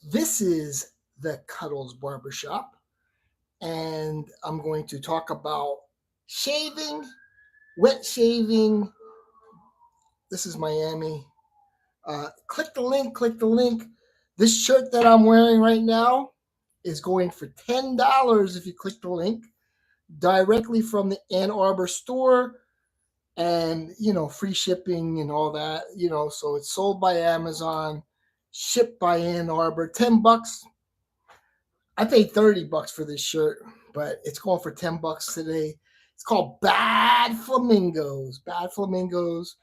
This is the Cuddles Barbershop, and I'm going to talk about shaving, wet shaving. This is Miami. Click the link, click the link. This shirt that I'm wearing right now is going for $10 if you click the link directly from the Ann Arbor store, and free shipping and all that. So it's sold by Amazon, shipped by Ann Arbor. $10. I paid $30 for this shirt, but it's going for $10 today. It's called Bad Flamingos. Bad Flamingos.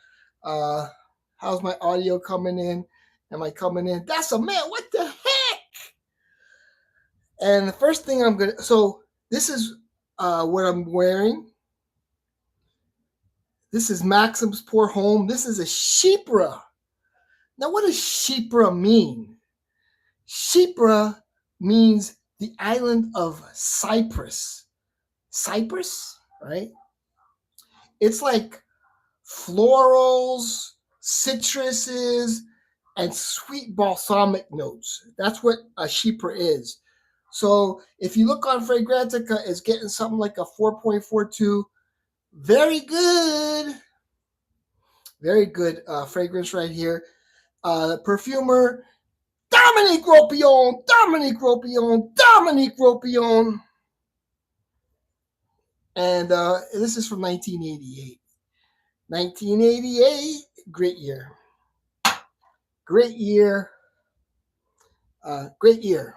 Uh, how's my audio coming in? Am I coming in? That's a man. What the heck? And the first thing I'm gonna. So this is what I'm wearing. This is Maxim's Poor Home. This is a Shipra. Now, what does Shipra mean? Shipra means the island of Cyprus. Cyprus, right? It's like florals, citruses, and sweet balsamic notes. That's what a Shipra is. So if you look on Fragrantica, it's getting something like a 4.42. Very good. Very good fragrance right here. Perfumer, Dominique Ropion, Dominique Ropion, Dominique Ropion. And this is from 1988. 1988, great year. Great year. Great year.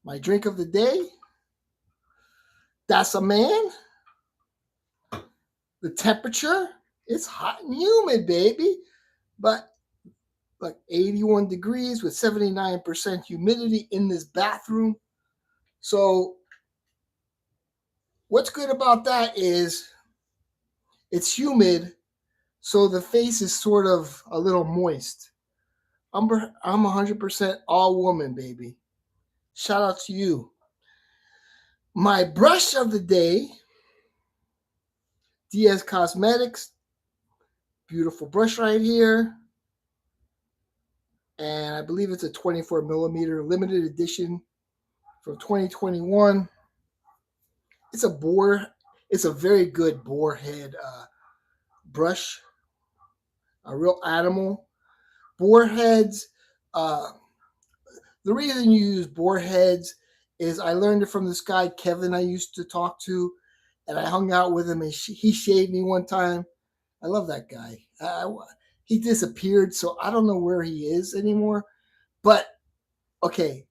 My drink of the day, that's a man. The temperature, it's hot and humid, baby. But like 81 degrees with 79% humidity in this bathroom. So what's good about that is it's humid, so the face is sort of a little moist. I'm 100% all woman, baby. Shout out to you. My brush of the day, DS Cosmetics. Beautiful brush right here. And I believe it's a 24 millimeter limited edition from 2021. It's a very good boar head brush. A real animal. Boar heads, the reason you use boar heads is I learned it from this guy, Kevin, I used to talk to, and I hung out with him, and he shaved me one time. I love that guy. He disappeared, so I don't know where he is anymore. But, okay,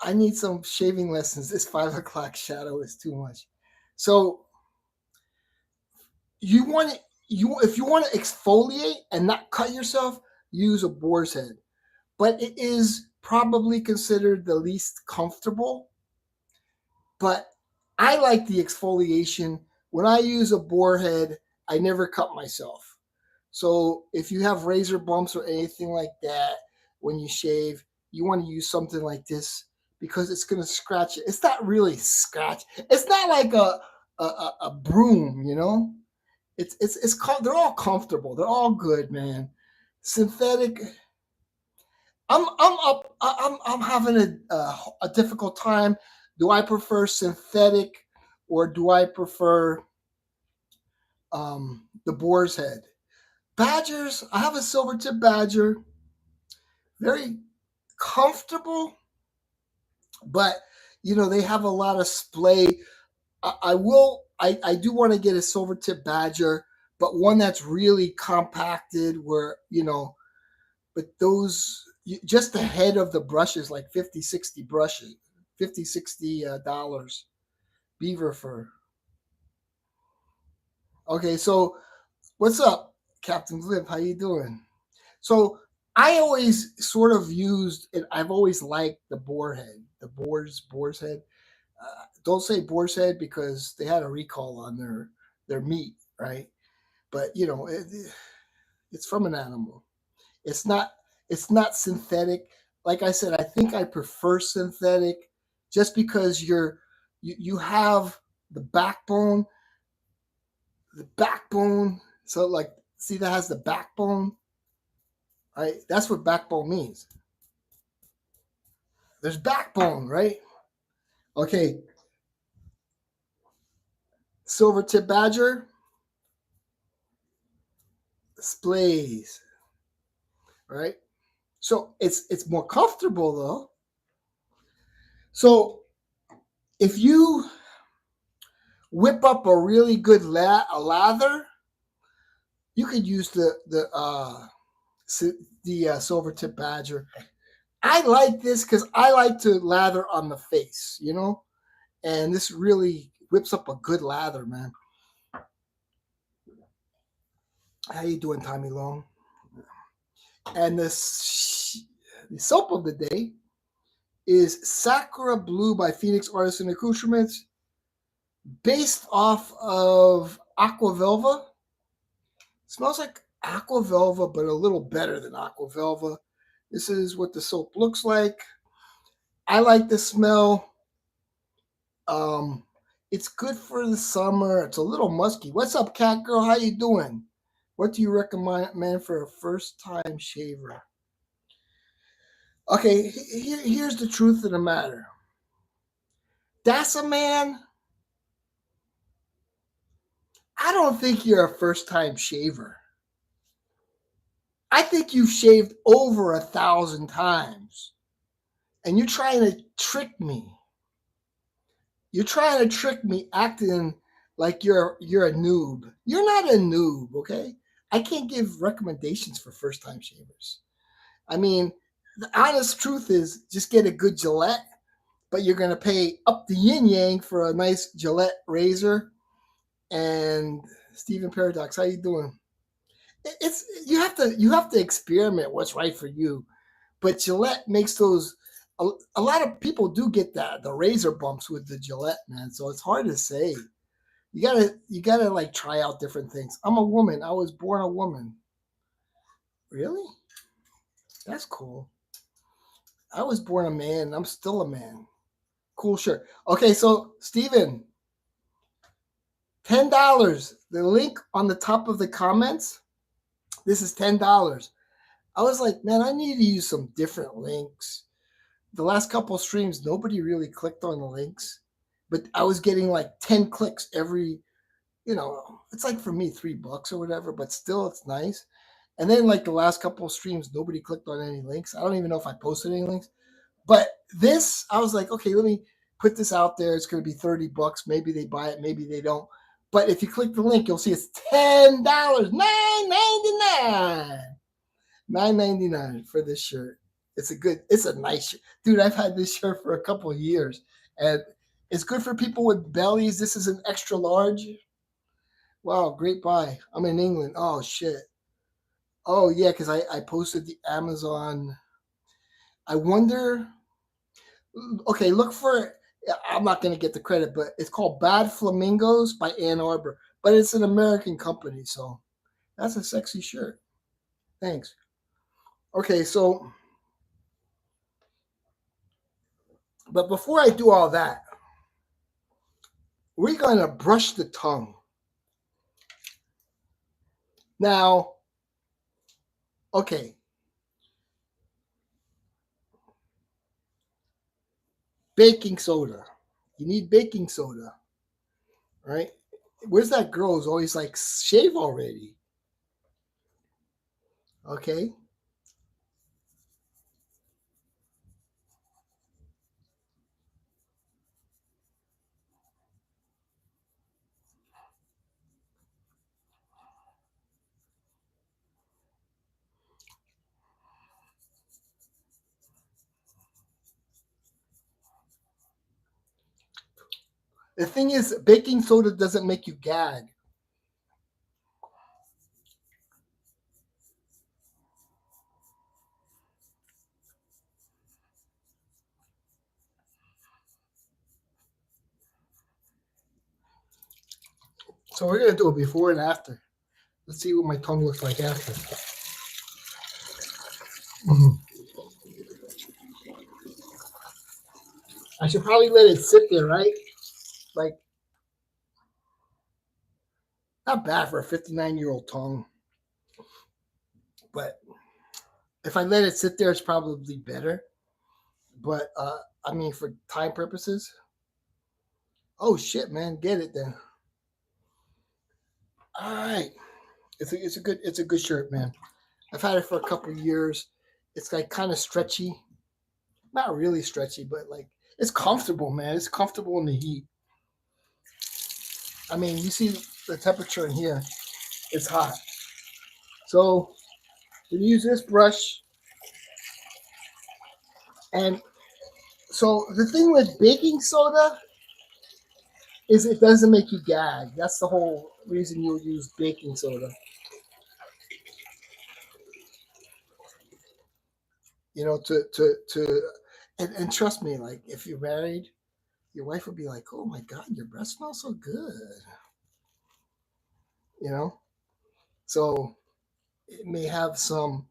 I need some shaving lessons. This 5 o'clock shadow is too much. So, if you want to exfoliate and not cut yourself, use a boar's head. But it is probably considered the least comfortable. But I like the exfoliation. When I use a boar head, I never cut myself. So if you have razor bumps or anything like that when you shave, you want to use something like this because it's going to scratch it. It's not really scratch. It's not like a broom, you know. They're all comfortable. They're all good, man. Synthetic. I'm having a difficult time. Do I prefer synthetic or do I prefer the boar's head? Badgers. I have a silver tip badger. Very comfortable, but they have a lot of splay. I do want to get a silver tip badger, but one that's really compacted where but those just the head of the brush is like 50 60 brushes, 50 60 dollars. Beaver fur. Okay, so what's up, Captain Flip? How you doing? So I always sort of used it. I've always liked the boar head, the boar's head. Don't say boar's head because they had a recall on their meat, right? But it's from an animal. It's not synthetic. Like I said, I think I prefer synthetic just because you have the backbone. The backbone. So like see that has the backbone. Right? That's what backbone means. There's backbone, right? Okay, silver tip badger sprays, right? So it's more comfortable though. So if you whip up a really good lather, you could use the silver tip badger. I like this because I like to lather on the face, and this really whips up a good lather, man. How you doing, Tommy Long? And the soap of the day is Sakura Blue by Phoenix Artisan Accoutrements, based off of Aqua Velva. Smells like Aqua Velva, but a little better than Aqua Velva. This is what the soap looks like. I like the smell. Um, it's good for the summer. It's a little musky. What's up, cat girl? How you doing? What do you recommend for a first-time shaver? Okay, here's the truth of the matter. That's a man. I don't think you're a first-time shaver. I think you've shaved over 1,000 times, and you're trying to trick me. You're trying to trick me, acting like you're a noob. You're not a noob, okay? I can't give recommendations for first-time shavers. I mean, the honest truth is, just get a good Gillette, but you're gonna pay up the yin yang for a nice Gillette razor. And Stephen Paradox, how you doing? It's you have to experiment what's right for you. But Gillette makes those. A lot of people do get the razor bumps with the Gillette, man. So it's hard to say. You gotta like try out different things. I'm a woman. I was born a woman. Really? That's cool. I was born a man. I'm still a man. Cool shirt. Okay, so Steven, $10. The link on the top of the comments. This is $10. I was like, man, I need to use some different links. The last couple of streams, nobody really clicked on the links, but I was getting like 10 clicks every, it's like for me $3 or whatever, but still it's nice. And then like the last couple of streams, nobody clicked on any links. I don't even know if I posted any links, but this, I was like, okay, let me put this out there. It's going to be $30. Maybe they buy it, maybe they don't. But if you click the link, you'll see it's $10, $9.99. $9.99 for this shirt. It's a nice shirt. Dude, I've had this shirt for a couple of years, and it's good for people with bellies. This is an extra large. Wow, great buy. I'm in England. Oh, shit. Oh, yeah, because I posted the Amazon. I wonder. Okay, look for. I'm not going to get the credit, but it's called Bad Flamingos by Ann Arbor, but it's an American company, so that's a sexy shirt. Thanks. Okay, so, but before I do all that, we're going to brush the tongue. Now, okay. Baking soda. You need baking soda, right? Where's that girl who's always like, shave already? Okay. The thing is, baking soda doesn't make you gag. So we're going to do it before and after. Let's see what my tongue looks like after. Mm-hmm. I should probably let it sit there, right? Like, not bad for a 59-year-old tongue. But if I let it sit there, it's probably better. But I mean, for time purposes, oh shit, man, get it then. All right, it's a good shirt, man. I've had it for a couple of years. It's like kind of stretchy, not really stretchy, but like it's comfortable, man. It's comfortable in the heat. I mean, you see the temperature in here; it's hot. So you use this brush, and so the thing with baking soda is it doesn't make you gag. That's the whole reason you'll use baking soda. You know, and trust me, like if you're married, your wife would be like, "Oh my God, your breath smells so good," you know. So it may have some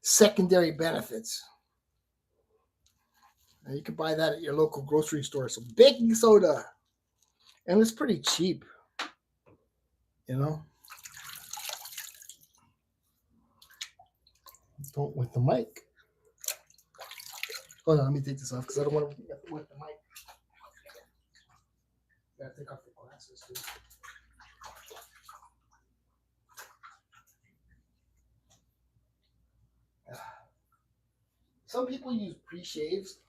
secondary benefits. And you can buy that at your local grocery store. Some baking soda, and it's pretty cheap, you know. Don't with the mic. Hold on, let me take this off because I don't want to with the mic. Gotta take off the glasses too. Some people use pre-shaves.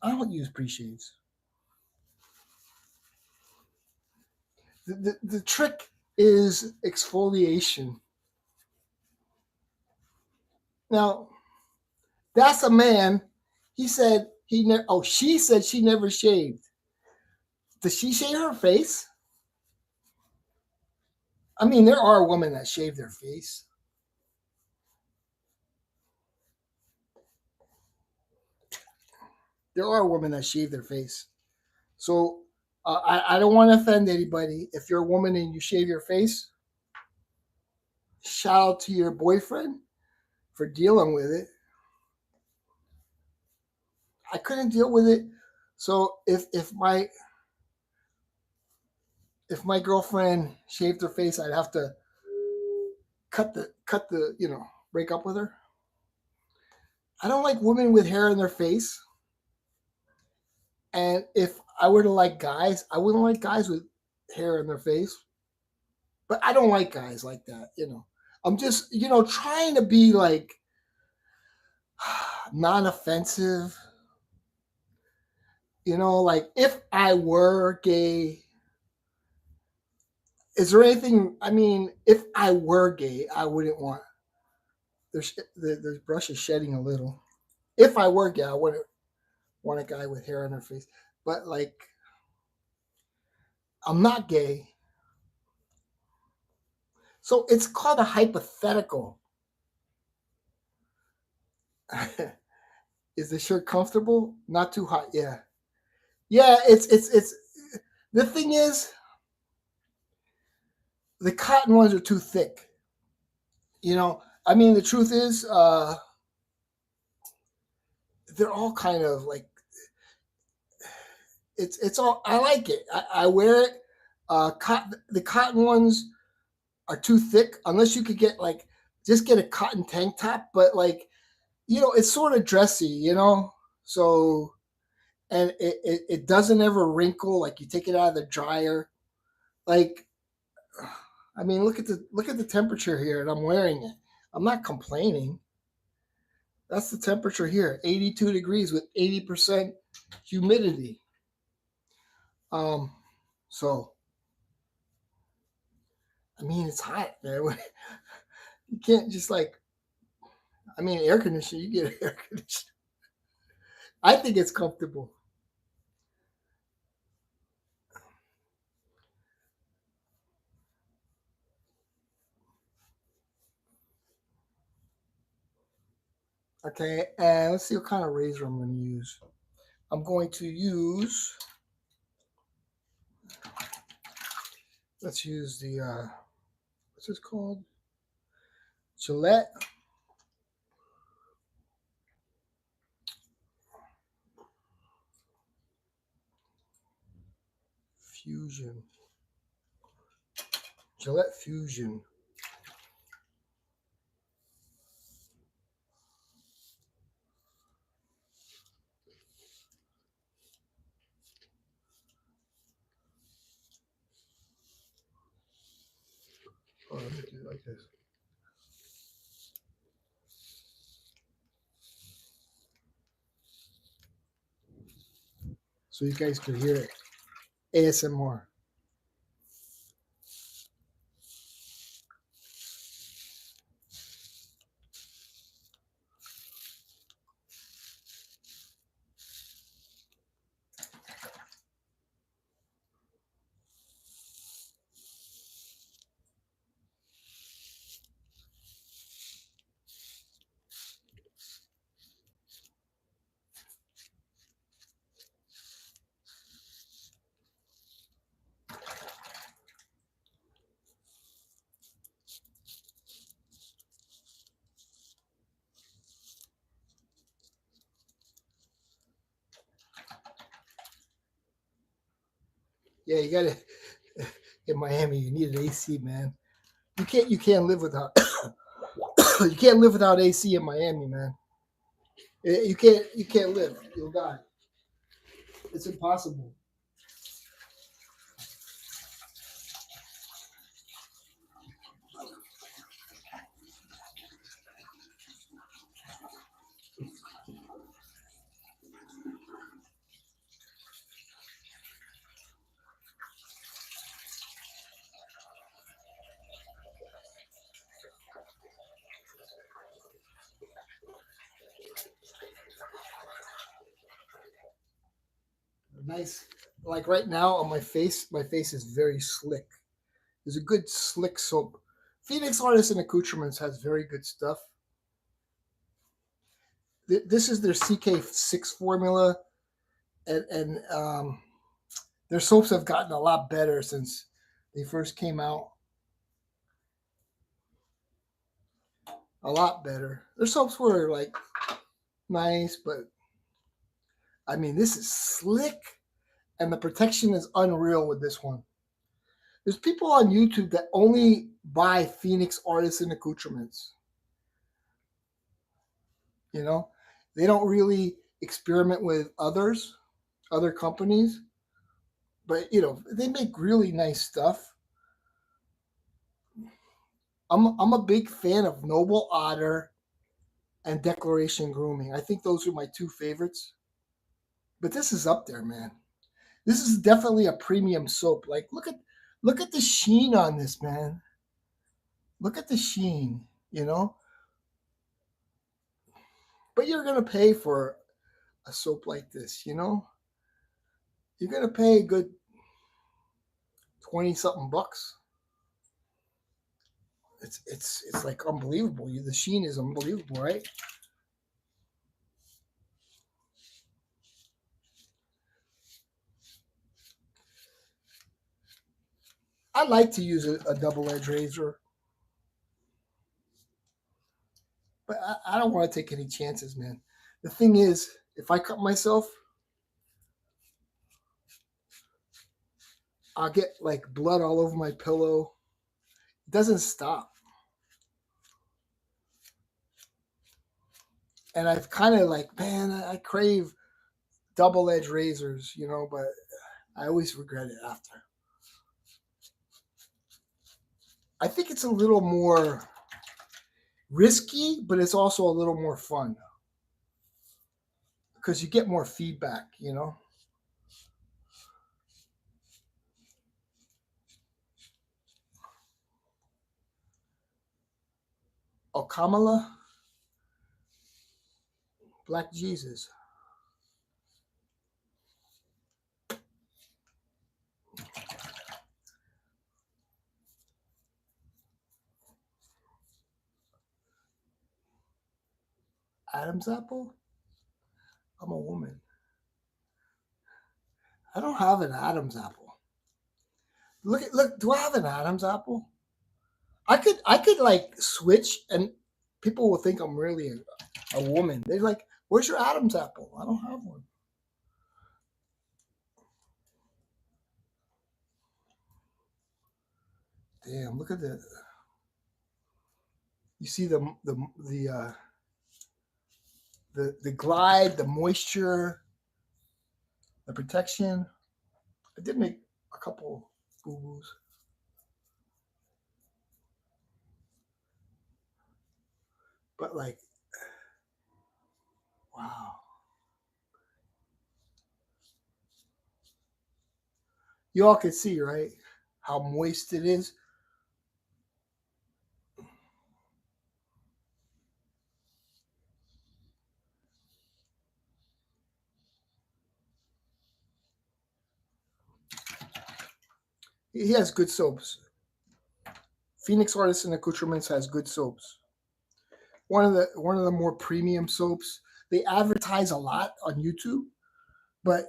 I don't use pre-shaves. The trick is exfoliation. Now, that's a man. He said he never. Oh, she said she never shaved. Does she shave her face? I mean, there are women that shave their face. There are women that shave their face. So I don't want to offend anybody. If you're a woman and you shave your face, shout out to your boyfriend for dealing with it. I couldn't deal with it. So if my girlfriend shaved her face, I'd have to cut the break up with her. I don't like women with hair in their face. And if I were to like guys, I wouldn't like guys with hair in their face. But I don't like guys like that. I'm just, trying to be like non offensive. Like if I were gay, is there anything, I mean, if I were gay, I wouldn't want, the brush is shedding a little. If I were gay, I wouldn't want a guy with hair on their face. But like, I'm not gay. So it's called a hypothetical. Is the shirt comfortable? Not too hot. Yeah. Yeah, it's the thing is the cotton ones are too thick. I mean the truth is they're all kind of like it's all I like it. I wear it. The cotton ones are too thick unless you could get like just get a cotton tank top, but like it's sort of dressy. So and it doesn't ever wrinkle like you take it out of the dryer. Like I mean, look at the temperature here, and I'm wearing it. I'm not complaining. That's the temperature here, 82 degrees with 80% humidity. Um, so I mean, it's hot, man. You can't just like, I mean, air conditioning. You get air conditioning. I think it's comfortable. Okay, and let's see what kind of razor I'm going to use. I'm going to use. Let's use the what's this called? Gillette Fusion. Gillette Fusion. like this. So you guys could hear it. ASMR. Yeah, you gotta in Miami. You need an AC, man. You can't live without you can't live without AC in Miami, man. You can't live. You'll die. It's impossible. Nice. Like right now on my face is very slick. There's a good slick soap. Phoenix Artists and Accoutrements has very good stuff. This is their CK6 formula, and their soaps have gotten a lot better since they first came out. A lot better. Their soaps were like nice, but I mean, this is slick, and the protection is unreal with this one. There's people on YouTube that only buy Phoenix Artists and Accoutrements. You know, they don't really experiment with other companies, but they make really nice stuff. I'm a big fan of Noble Otter and Declaration Grooming. I think those are my two favorites. But this is up there, man. This is definitely a premium soap. Like look at the sheen on this, man. Look at the sheen, you know? But you're gonna pay for a soap like this, you know? You're gonna pay a good 20 something bucks. It's like unbelievable. The sheen is unbelievable, right? I like to use a double edged razor, but I don't want to take any chances, man. The thing is, if I cut myself, I'll get like blood all over my pillow. It doesn't stop. And I've kind of like, man, I crave double edged razors, but I always regret it after. I think it's a little more risky, but it's also a little more fun because you get more feedback. Oh, Kamala, Black Jesus. Adam's apple? I'm a woman. I don't have an Adam's apple. Look. Do I have an Adam's apple? I could like switch, and people will think I'm really a woman. They're like, "Where's your Adam's apple?" I don't have one. Damn! Look at the. You see the glide, the moisture, the protection. I did make a couple boo boos. But like, wow. You all can see, right? How moist it is. He has good soaps. Phoenix Artists and Accoutrements has good soaps. One of the more premium soaps. They advertise a lot on YouTube, but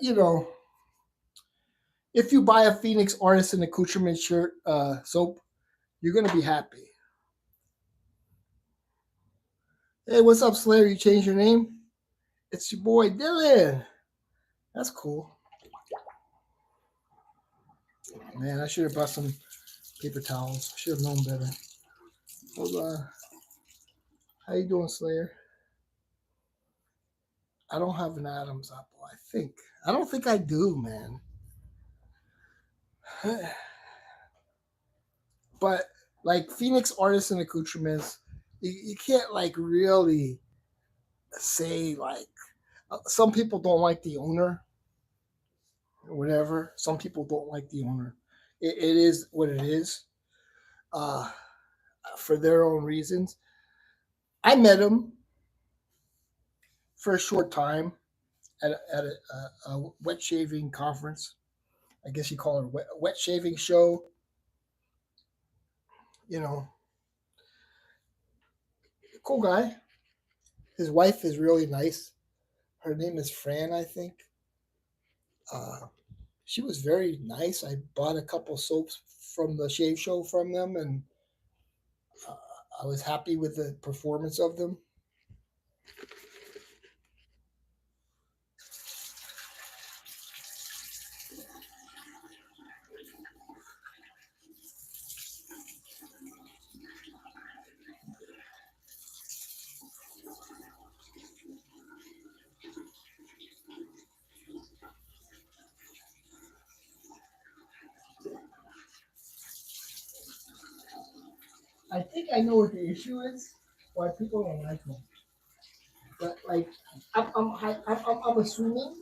if you buy a Phoenix Artists and Accoutrements shirt soap, you're gonna be happy. Hey, what's up, Slayer? You changed your name? It's your boy Dylan. That's cool. Man, I should have brought some paper towels. I should have known better. Hold on. How you doing, Slayer? I don't have an Adam's apple. I think. I don't think I do, man. But like Phoenix Artists and Accoutrements, you can't like really say like some people don't like the owner or whatever. Some people don't like the owner. It is what it is. Uh, for their own reasons. I met him for a short time at a wet shaving conference. I guess you call it a wet shaving show. You know, cool guy. His wife is really nice. Her name is Fran, I think. Uh, she was very nice. I bought a couple soaps from the shave show from them, and uh, I was happy with the performance of them. I think I know what the issue is. Why people don't like them. But like, I'm assuming.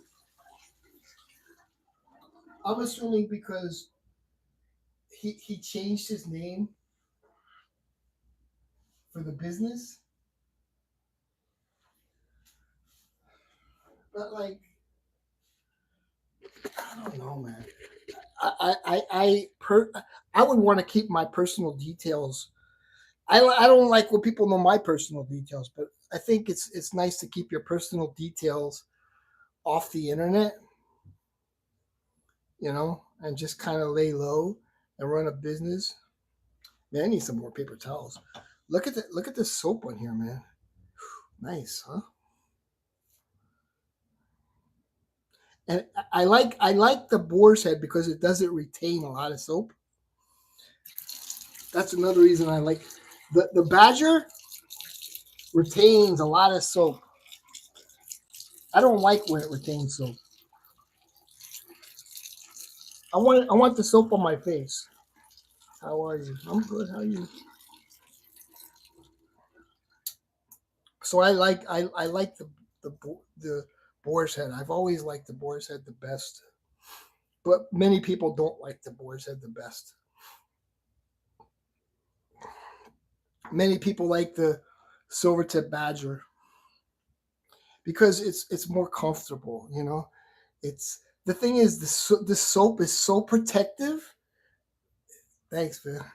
I'm assuming because he changed his name for the business. But like, I don't know, man. I would want to keep my personal details. I don't like when people know my personal details, but I think it's nice to keep your personal details off the internet, and just kind of lay low and run a business. Man, I need some more paper towels. Look at this soap on here, man. Nice, huh? And I like the boar's head because it doesn't retain a lot of soap. That's another reason I like the Badger retains a lot of soap. I don't like when it retains soap. I want the soap on my face. How are you? I'm good. How are you? So I like the boar's head. I've always liked the boar's head the best, but many people don't like the boar's head the best. Many people like the silver tip Badger because it's more comfortable. It's the thing is this soap is so protective. Thanks, man.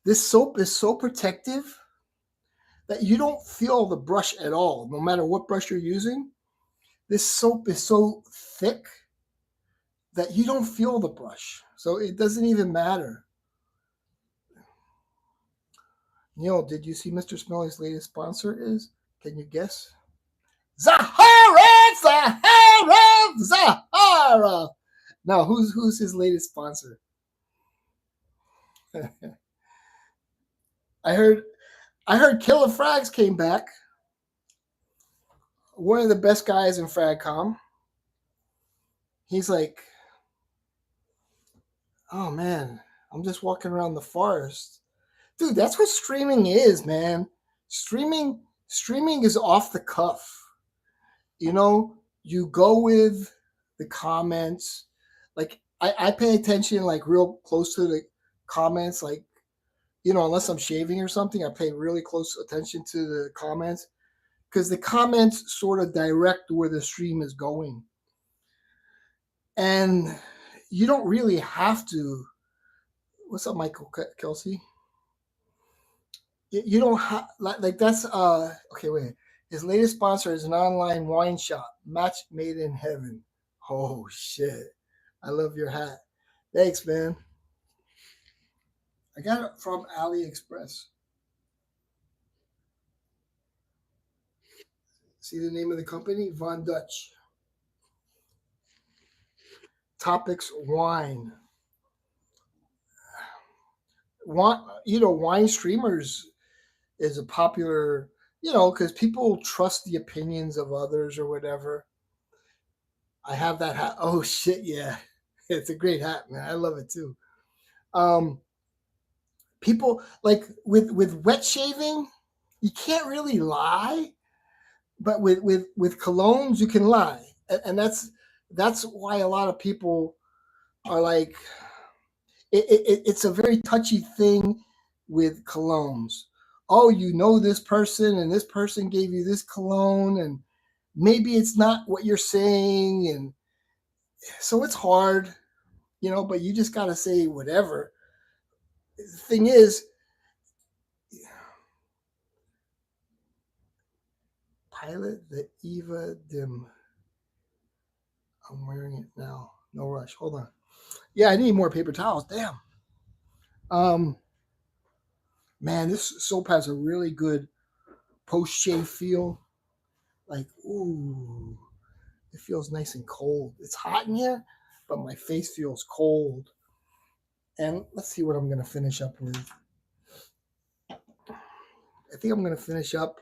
This soap is so protective that you don't feel the brush at all, no matter what brush you're using. This soap is so thick that you don't feel the brush. So it doesn't even matter. Neil, did you see Mr. Smelly's latest sponsor is? Can you guess? Zahara! Zahara! Zahara! Now, who's his latest sponsor? I heard I heard Killer Frags came back. One of the best guys in Fragcom. He's like, oh man, I'm just walking around the forest. Dude, that's what streaming is, man. Streaming is off the cuff. You know, you go with the comments. Like I pay attention like real close to the comments. Like, unless I'm shaving or something, I pay really close attention to the comments because the comments sort of direct where the stream is going. And you don't really have to. What's up, Michael Kelsey? You don't have like that's okay. Wait, his latest sponsor is an online wine shop, Match Made in Heaven. Oh shit! I love your hat. Thanks, man. I got it from AliExpress. See the name of the company? Von Dutch. Topics wine. Wine streamers is a popular, because people trust the opinions of others or whatever. I have that hat. Oh shit, yeah. It's a great hat, man. I love it too. Um, People like with wet shaving, you can't really lie, but with colognes you can lie, and that's why a lot of people are like, it's a very touchy thing with colognes. Oh, this person, and this person gave you this cologne, and maybe it's not what you're saying, and so it's hard, but you just got to say whatever. The thing is, Pilot the Eva Dim. I'm wearing it now. No rush. Hold on. Yeah, I need more paper towels. Damn. Um, Man, this soap has a really good post shave feel. Like, ooh, it feels nice and cold. It's hot in here, but my face feels cold. And let's see what I'm gonna finish up with. I think I'm gonna finish up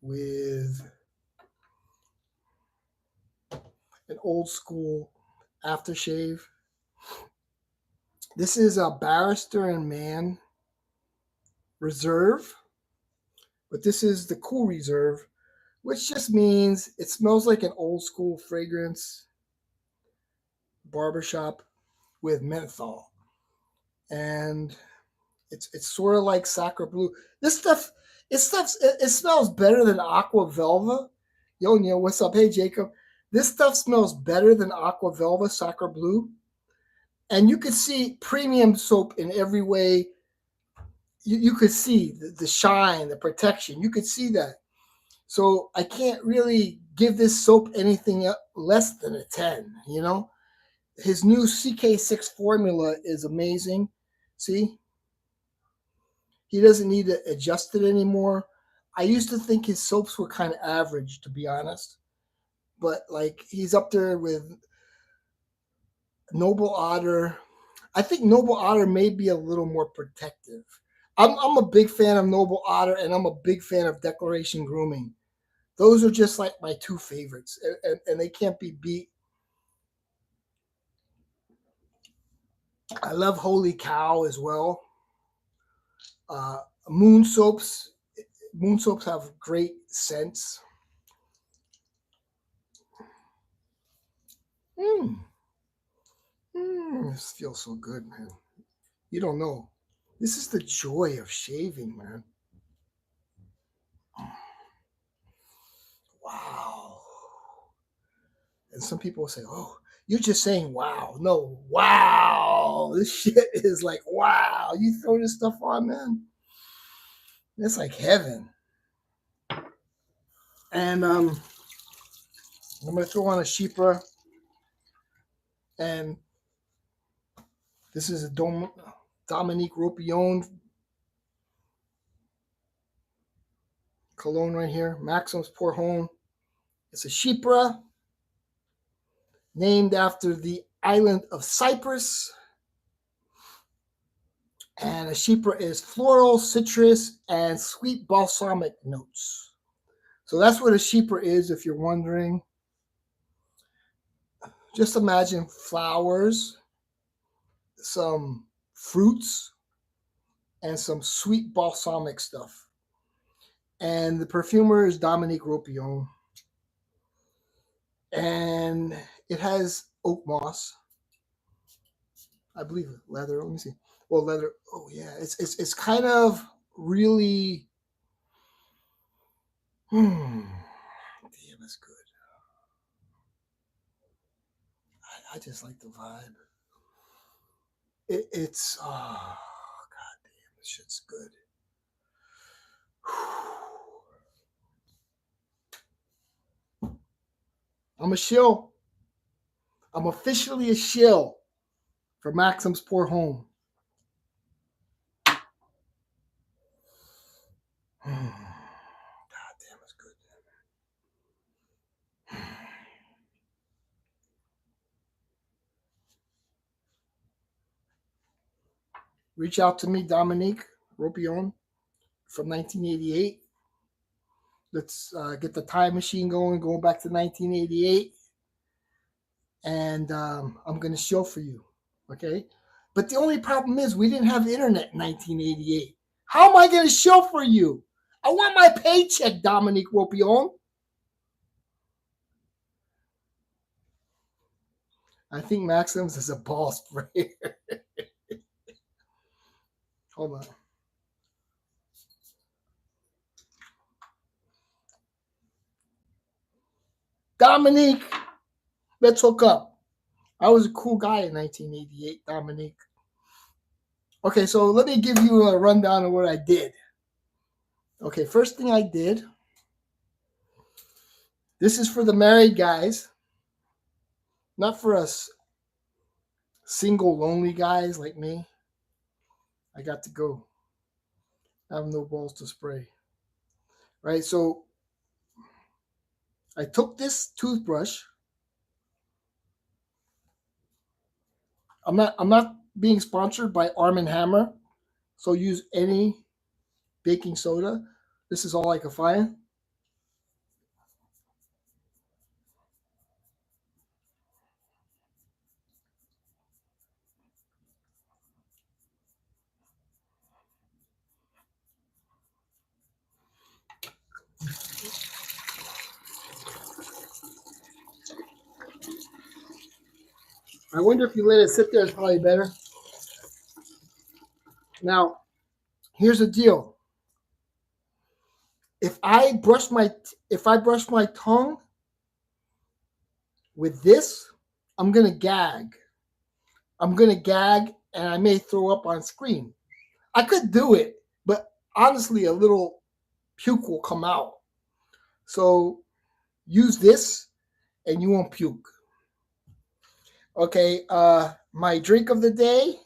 with an old school aftershave. This is a Barrister and Man Reserve, but this is the Cool Reserve, which just means it smells like an old school fragrance barbershop with menthol. And it's sort of like Sacre Blue. This stuff, it smells better than Aqua Velva. Yo, Neil, what's up? Hey, Jacob. This stuff smells better than Aqua Velva Sacre Blue. And you could see premium soap in every way. You could see the shine, the protection. You could see that. So I can't really give this soap anything less than a 10, His new CK6 formula is amazing. See? He doesn't need to adjust it anymore. I used to think his soaps were kind of average, to be honest. But like he's up there with Noble Otter. I think Noble Otter may be a little more protective. I'm a big fan of Noble Otter, and I'm a big fan of Declaration Grooming. Those are just like my two favorites, and they can't be beat. I love Holy Cow as well. Uh, moon soaps. Moon soaps have great scents. This feels so good, man. You don't know. This is the joy of shaving, man. Wow. And some people will say, oh, you're just saying wow. No, wow. This shit is like, wow. You throw this stuff on, man. It's like heaven. And I'm going to throw on a Shipra. And this is a Dominique Ropion cologne right here. Maxim's Pour Home. It's a Shipra named after the island of Cyprus. And a Shipra is floral, citrus, and sweet balsamic notes. So that's what a Shipra is, if you're wondering. Just imagine flowers, some fruits, and some sweet balsamic stuff. And the perfumer is Dominique Ropion. And it has oak moss, I believe, leather. Let me see. Well, leather. Oh yeah, it's kind of really. Damn, it's good. I just like the vibe. It's oh god damn, this shit's good. I'm a shill. I'm officially a shill for Maxim's Port Home. God damn, it's good. Reach out to me, Dominique Ropion, from 1988. Let's get the time machine going back to 1988. And I'm going to show for you. Okay. But the only problem is we didn't have internet in 1988. How am I going to show for you? I want my paycheck, Dominique Ropion. I think Maxim's is a ball sprayer. Hold on. Dominique, let's hook up. I was a cool guy in 1988, Dominique. Okay, so let me give you a rundown of what I did. Okay, first thing I did, this is for the married guys, not for us single, lonely guys like me. I got to go. I have no balls to spray. Right, so I took this toothbrush. I'm not being sponsored by Arm & Hammer, so use any baking soda. This is all I can find. I wonder if you let it sit there, it's probably better. Now, here's the deal. If I brush my tongue with this, I'm gonna gag. And I may throw up on screen. I could do it, but honestly, a little puke will come out. So use this and you won't puke. Okay, my drink of the day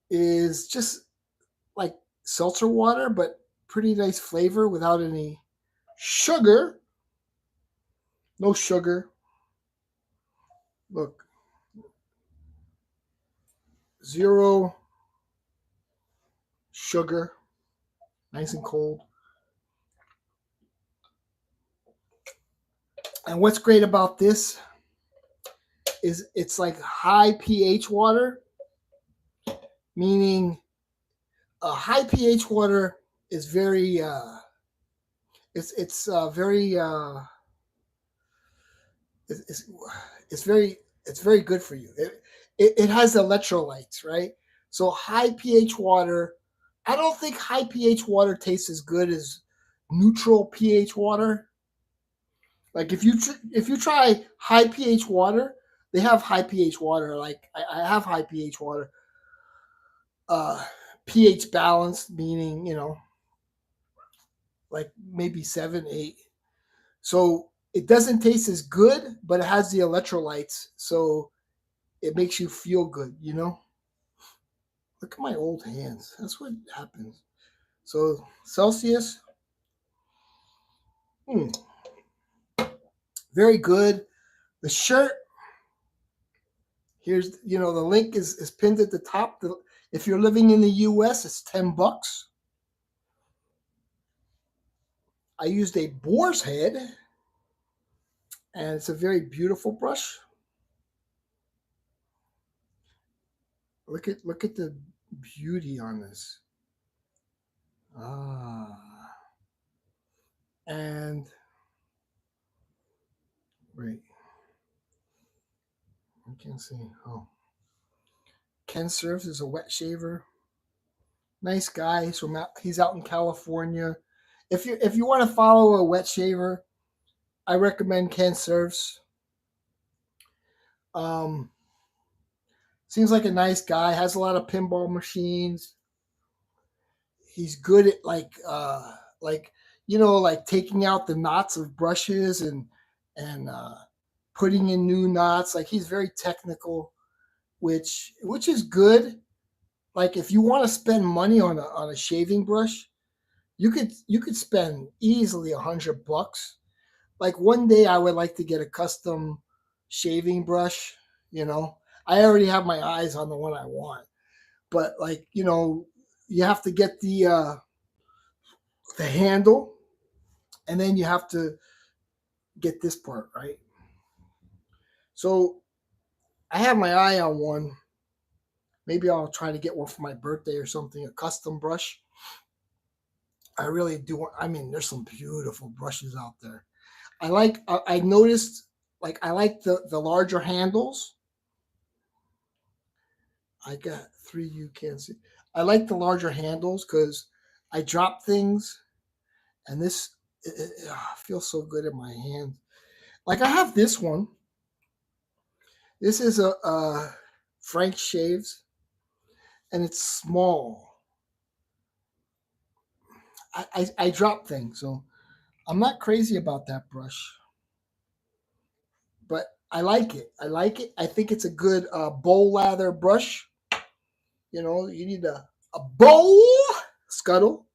is just like seltzer water, but pretty nice flavor without any sugar. No sugar. Look, zero sugar, nice and cold. And what's great about this is it's like high pH water, meaning a high pH water is very it's very it's, it's very it's very good for you. It has electrolytes, right? So high pH water. I don't think high pH water tastes as good as neutral pH water. Like if you try high pH water, they have high pH water. Like I have high pH water. Uh, pH balanced, meaning like maybe 7, 8. So it doesn't taste as good, but it has the electrolytes, so it makes you feel good. Look at my old hands. That's what happens. So Celsius, very good. The shirt, here's the link is pinned at the top. If you're living in the US, it's $10. I used a boar's head, and it's a very beautiful brush. Look at the beauty on this. And wait, I can't see. Oh, Ken Surfs is a wet shaver. Nice guy. He's out in California. If you want to follow a wet shaver, I recommend Ken Surfs. Um, Seems like a nice guy. Has a lot of pinball machines. He's good at like like taking out the knots of brushes and putting in new knots. Like he's very technical, which is good. Like if you want to spend money on a shaving brush, you could spend easily $100. Like one day I would like to get a custom shaving brush. You know, I already have my eyes on the one I want, but like you have to get the handle, and then you have to get this part right. So I have my eye on one. Maybe I'll try to get one for my birthday or something, a custom brush. I really do. I mean, there's some beautiful brushes out there. I noticed, like, I like the larger handles. I got three you can't see. I like the larger handles because I drop things, and this feels so good in my hand. Like I have this one. This is a Frank Shaves, and it's small. I drop things, so I'm not crazy about that brush, but I like it. I like it. I think it's a good bowl lather brush. You need a bowl scuttle,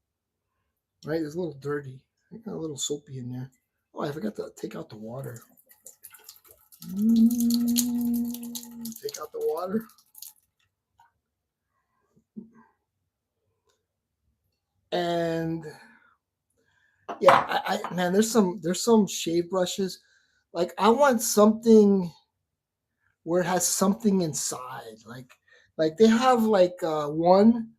right? It's a little dirty. I got a little soapy in there. Oh, I forgot to take out the water. Take out the water. And yeah, man, there's some shave brushes. Like I want something where it has something inside. Like they have like one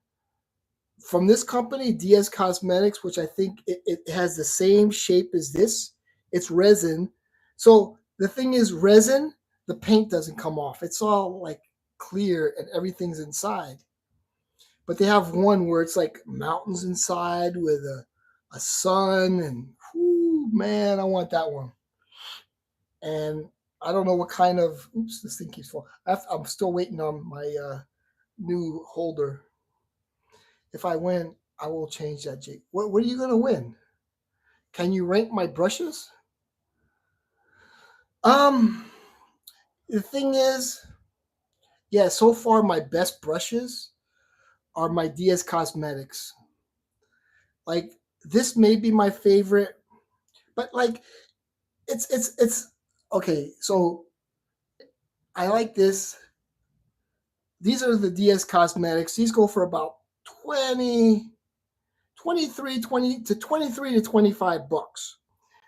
from this company, DS Cosmetics, which I think it has the same shape as this. It's resin. So the thing is, resin, the paint doesn't come off. It's all like clear and everything's inside. But they have one where it's like mountains inside with a sun, and whoo, man, I want that one. And I don't know what kind of. Oops, this thing keeps falling. I'm still waiting on my new holder. If I win, I will change that, Jake. What are you gonna win? Can you rank my brushes? Um, the thing is, yeah, so far my best brushes are my DS Cosmetics. Like this may be my favorite, but like it's okay. So I like this. These are the DS Cosmetics. These go for about 20, 23, 20 to 23 to $25,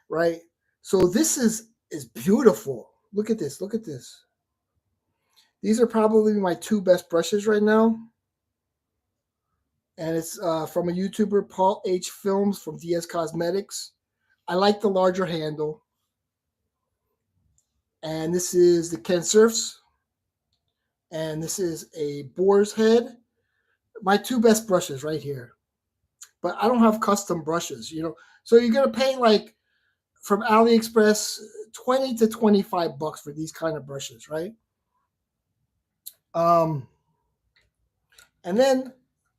right? So this is beautiful. Look at this. Look at this. These are probably my two best brushes right now. And it's from a YouTuber, Paul H. Films from DS Cosmetics. I like the larger handle. And this is the Ken Surfs. And this is a boar's head. My two best brushes right here. But I don't have custom brushes. So you're gonna pay like from AliExpress 20 to $25 for these kind of brushes, right? Um, and then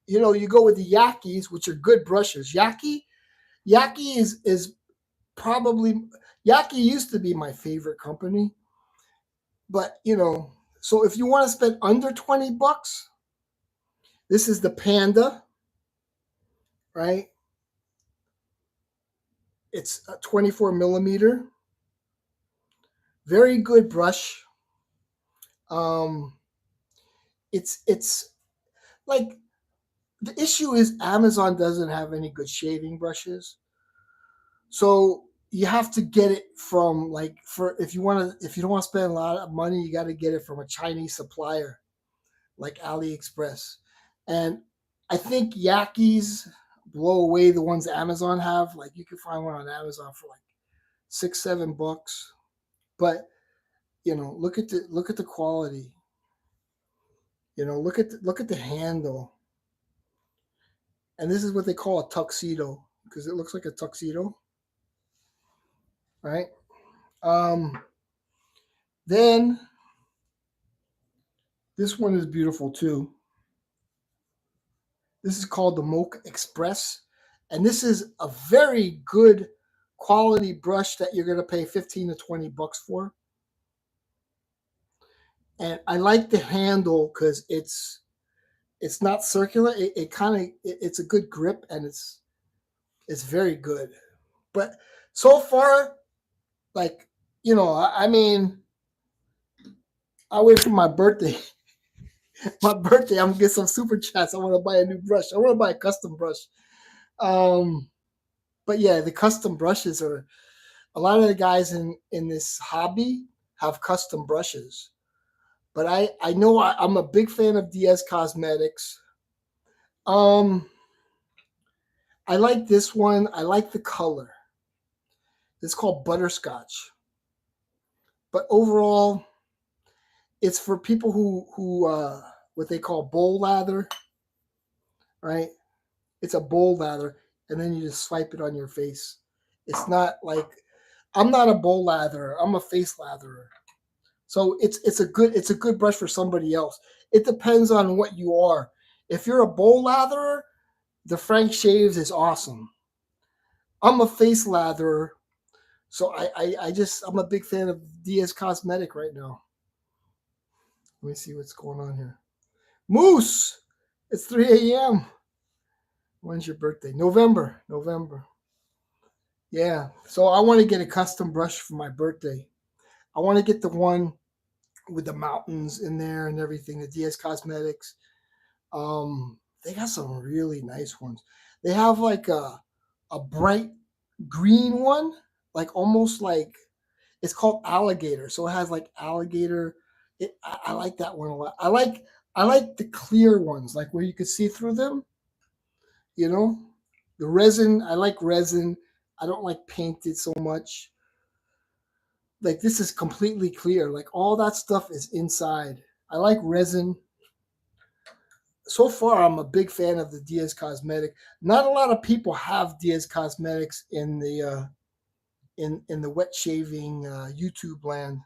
you go with the Yakis, which are good brushes. Yaki is probably Yaki used to be my favorite company, but so if you want to spend under $20, this is the Panda, right? It's a 24 millimeter, very good brush. Um, it's like the issue is Amazon doesn't have any good shaving brushes, so you have to get it from like for if you don't want to spend a lot of money, you got to get it from a Chinese supplier like AliExpress. And I think Yakis blow away the ones Amazon have. Like you can find one on Amazon for like $6-7. But look at the quality. Look at the handle. And this is what they call a tuxedo because it looks like a tuxedo, right? Um, then this one is beautiful too. This is called the Mocha Express, and this is a very good quality brush that you're going to pay $15 to $20 for. And I like the handle because it's not circular. It kind of it's a good grip and it's very good. But so far, like I mean, I wait for my birthday. My birthday, I'm gonna get some super chats. I want to buy a new brush. I want to buy a custom brush. Um, but yeah, the custom brushes are a lot of the guys in this hobby have custom brushes. But I know I'm a big fan of DS Cosmetics. Um, I like this one. I like the color. It's called Butterscotch. But overall, it's for people who what they call bowl lather, right? It's a bowl lather, and then you just swipe it on your face. It's not like I'm not a bowl latherer. I'm a face latherer. So it's a good brush for somebody else. It depends on what you are. If you're a bowl latherer, the Frank Shaves is awesome. I'm a face latherer, so I'm a big fan of DS Cosmetic right now. Let me see what's going on here. Moose, it's 3 a.m. When's your birthday? November. November. Yeah. So I want to get a custom brush for my birthday. I want to get the one with the mountains in there and everything, the DS Cosmetics. They got some really nice ones. They have like a bright green one, like almost like it's called alligator. So it has like alligator. I like that one a lot. I like the clear ones, like where you can see through them. You know, the resin. I like resin. I don't like painted so much. Like this is completely clear. Like all that stuff is inside. I like resin. So far, I'm a big fan of the DS Cosmetic. Not a lot of people have DS Cosmetics in the wet shaving YouTube land.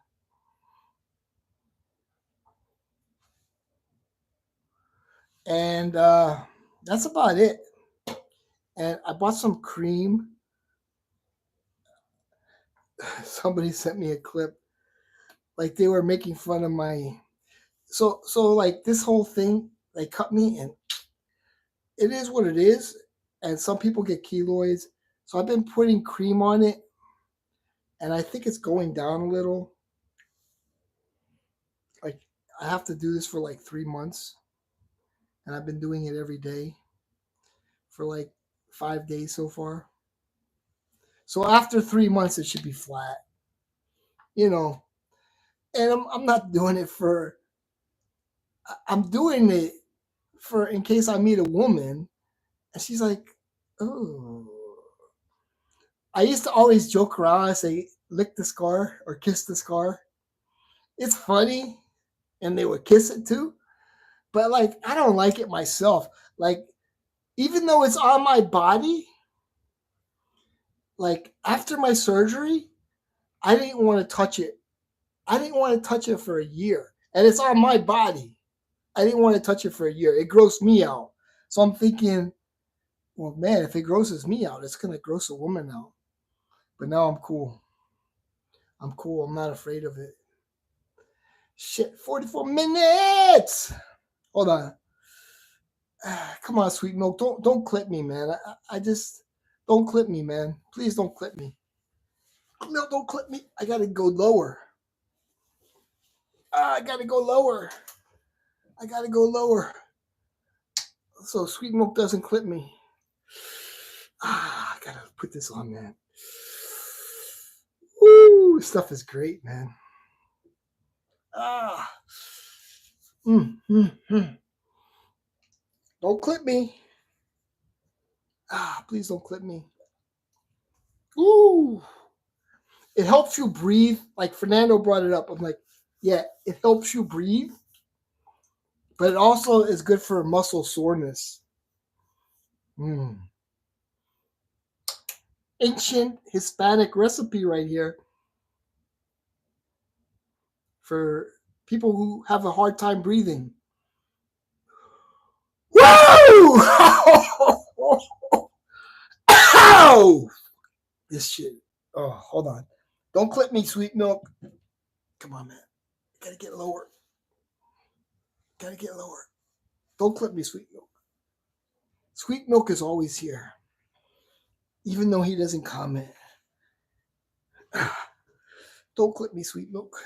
And that's about it. And I bought some cream. Somebody sent me a clip. Like they were making fun of my so like this whole thing, they cut me and it is what it is. And some people get keloids. So I've been putting cream on it and I think it's going down a little. Like I have to do this for like 3 months. And I've been doing it every day for like 5 days so far. So after 3 months, it should be flat, you know. And I'm not doing it for. I'm doing it for in case I meet a woman, and she's like, "Oh." I used to always joke around. I say, "Lick the scar" or "kiss the scar." It's funny, and they would kiss it too. But like, I don't like it myself. Like, even though it's on my body, like after my surgery, I didn't want to touch it. I didn't want to touch it for a year. And it's on my body. I didn't want to touch it for a year. It grossed me out. So I'm thinking, well, man, if it grosses me out, it's going to gross a woman out. But now I'm cool. I'm cool. I'm not afraid of it. Shit, 44 minutes. Hold on. Come on, sweet milk. Don't clip me, man. I just don't clip me, man. Please don't clip me. No, don't clip me. I gotta go lower. I gotta go lower. I gotta go lower. So sweet milk doesn't clip me. I gotta put this on, man. Woo, stuff is great, man. Ah, mm, mm, mm. Don't clip me. Please don't clip me. Ooh. It helps you breathe. Like Fernando brought it up. I'm like, yeah, it helps you breathe. But it also is good for muscle soreness. Ancient Hispanic recipe right here for people who have a hard time breathing. Woo! Ow! This shit. Oh, hold on. Don't clip me, sweet milk. Come on, man. Gotta get lower. Gotta get lower. Don't clip me, sweet milk. Sweet milk is always here, even though he doesn't comment. Don't clip me, sweet milk.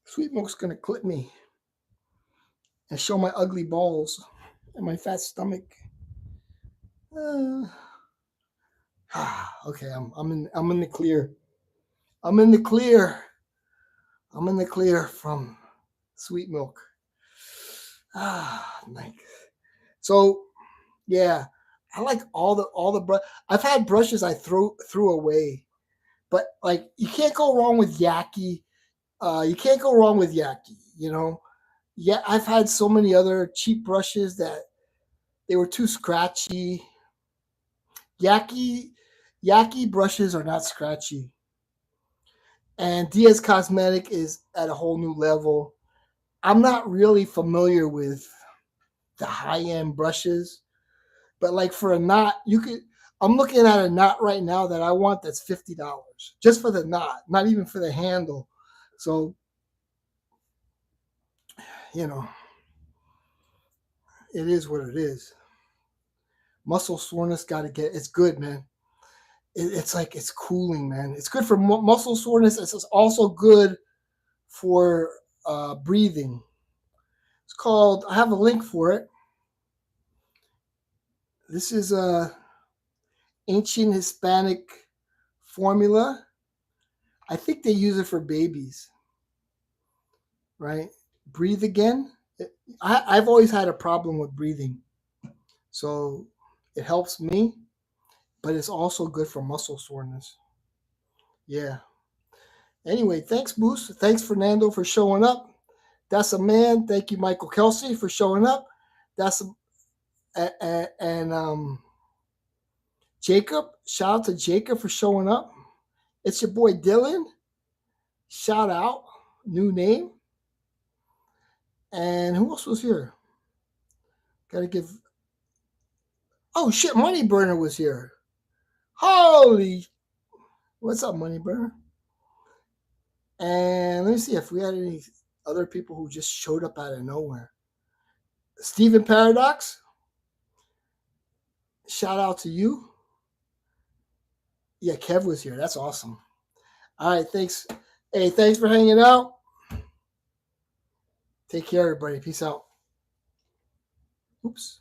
Sweet milk's gonna clip me and show my ugly balls and my fat stomach. Okay, I'm in the clear. I'm in the clear. I'm in the clear from sweet milk. Nice. So yeah, I like all the brush. I've had brushes I threw away, but like you can't go wrong with Yaki. You can't go wrong with Yaki. You know, yeah. I've had so many other cheap brushes that they were too scratchy. Yaki brushes are not scratchy, and Diaz Cosmetic is at a whole new level. I'm not really familiar with the high end brushes, but like for a knot, you could. I'm looking at a knot right now that I want that's $50 just for the knot, not even for the handle. So, you know, it is what it is. Muscle soreness got to get. It's good, man. It's like it's cooling, man. It's good for muscle soreness. It's also good for breathing. It's called. I have a link for it. This is a ancient Hispanic formula. I think they use it for babies, right? Breathe again. I've always had a problem with breathing, so it helps me, but it's also good for muscle soreness. Yeah. Anyway, thanks, Moose. Thanks, Fernando, for showing up. That's a man. Thank you, Michael Kelsey, for showing up. That's and Jacob. Shout out to Jacob for showing up. It's your boy Dylan. Shout out, new name. And who else was here? Gotta give. Oh shit, Money Burner was here. Holy, what's up, Money Burner? And let me see if we had any other people who just showed up out of nowhere. Stephen Paradox, shout out to you. Yeah, Kev was here. That's awesome. All right, thanks. Hey, thanks for hanging out. Take care, everybody. Peace out. Oops.